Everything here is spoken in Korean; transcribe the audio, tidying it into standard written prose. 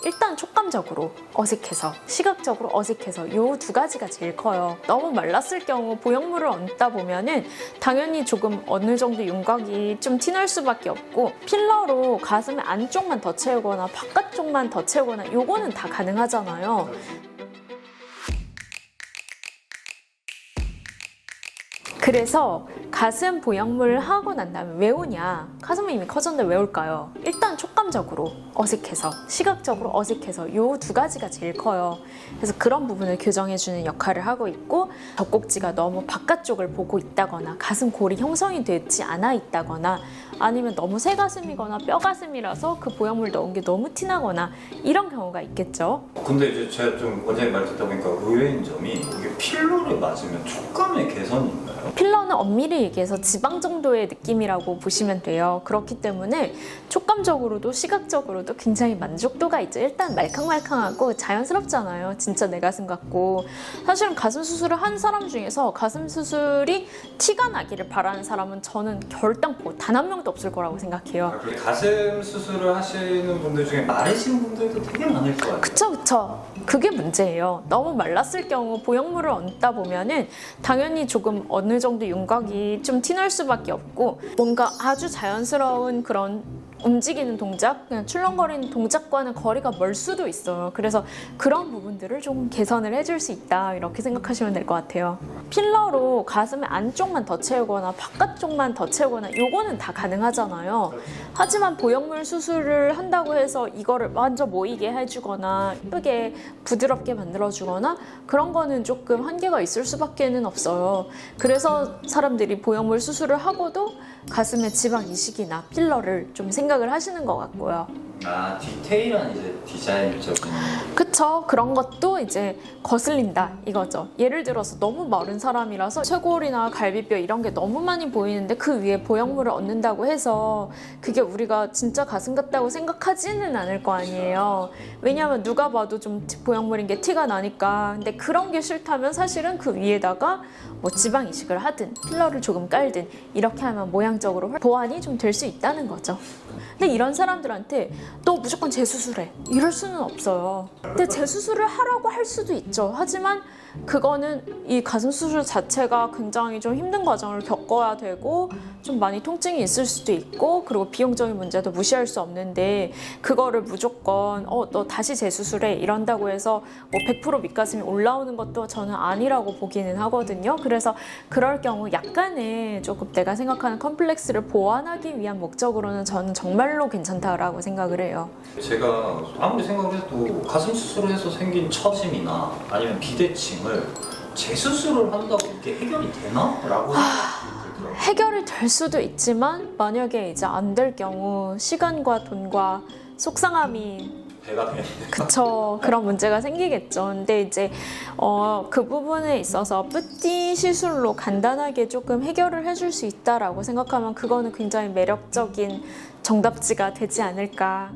일단 촉감적으로 어색해서, 시각적으로 어색해서 요 두 가지가 제일 커요. 너무 말랐을 경우 보형물을 얹다 보면은 당연히 조금 어느 정도 윤곽이 좀 티날 수밖에 없고, 필러로 가슴 안쪽만 더 채우거나 바깥쪽만 더 채우거나 요거는 다 가능하잖아요. 그래서 가슴 보형물을 하고 난 다음에 왜 오냐? 가슴은 이미 커졌는데 왜 올까요? 일단 촉감적으로 어색해서, 시각적으로 어색해서 요 두 가지가 제일 커요. 그래서 그런 부분을 교정해주는 역할을 하고 있고, 젖꼭지가 너무 바깥쪽을 보고 있다거나 가슴 골이 형성이 되지 않아 있다거나 아니면 너무 새 가슴이거나 뼈 가슴이라서 그 보형물 넣은 게 너무 티나거나 이런 경우가 있겠죠. 근데 이제 제가 좀 원장님 말 듣다 보니까 의외인 점이 이게 필러를 맞으면 촉감의 개선이 있나요? 필러는 엄밀히 얘기해서 지방 정도의 느낌이라고 보시면 돼요. 그렇기 때문에 촉감적으로도 시각적으로도 굉장히 만족도가 있죠. 일단 말캉말캉하고 자연스럽잖아요. 진짜 내 가슴 같고. 사실은 가슴 수술을 한 사람 중에서 가슴 수술이 티가 나기를 바라는 사람은 저는 결단코 단 한 명도 없을 거라고 생각해요. 가슴 수술을 하시는 분들 중에 마르신 분들도 되게 많을 것 같아요. 그쵸. 그게 문제예요. 너무 말랐을 경우 보형물을 얹다 보면은 당연히 조금 어느 정도 윤곽이 좀 티날 수밖에 없고, 뭔가 아주 자연스러운 그런 움직이는 동작, 그냥 출렁거리는 동작과는 거리가 멀 수도 있어요. 그래서 그런 부분들을 좀 개선을 해줄 수 있다, 이렇게 생각하시면 될 것 같아요. 필러로 가슴의 안쪽만 더 채우거나 바깥쪽만 더 채우거나 요거는 다 가능하잖아요. 하지만 보형물 수술을 한다고 해서 이거를 완전 모이게 해주거나 예쁘게 부드럽게 만들어주거나 그런 거는 조금 한계가 있을 수밖에는 없어요. 그래서 사람들이 보형물 수술을 하고도 가슴에 지방 이식이나 필러를 좀 생각을 하시는 것 같고요. 아, 디테일한 이제 디자인적인. 그쵸. 그런 것도 이제 거슬린다 이거죠. 예를 들어서 너무 마른 사람이라서 쇄골이나 갈비뼈 이런 게 너무 많이 보이는데 그 위에 보형물을 얹는다고 해서 그게 우리가 진짜 가슴 같다고 생각하지는 않을 거 아니에요. 왜냐하면 누가 봐도 좀 보형물인 게 티가 나니까. 근데 그런 게 싫다면 사실은 그 위에다가 뭐 지방 이식을 하든 필러를 조금 깔든 이렇게 하면 모양적으로 보완이 좀 될 수 있다는 거죠. 근데 이런 사람들한테 너 무조건 재수술해 이럴 수는 없어요. 근데 재수술을 하라고 할 수도 있죠. 하지만 그거는 이 가슴 수술 자체가 굉장히 좀 힘든 과정을 겪어야 되고 좀 많이 통증이 있을 수도 있고, 그리고 비용적인 문제도 무시할 수 없는데 그거를 무조건 너 다시 재수술해 이런다고 해서 뭐 100% 밑가슴이 올라오는 것도 저는 아니라고 보기는 하거든요. 그래서 그럴 경우 약간의 조금 내가 생각하는 컴플렉스를 보완하기 위한 목적으로는 저는 정말로 괜찮다라고 생각을 해요. 제가 아무리 생각을 해도 가슴 수술을 해서 생긴 처짐이나 아니면 비대칭을 재수술을 한다고 이게 해결이 되나? 라고 생각이 들더라고요. 해결이 될 수도 있지만 만약에 이제 안 될 경우 시간과 돈과 속상함이 배가 되네. 그쵸. 그런 문제가 생기겠죠. 근데 이제 그 부분에 있어서 뿌띠 시술로 간단하게 조금 해결을 해줄 수 있다라고 생각하면 그거는 굉장히 매력적인 정답지가 되지 않을까.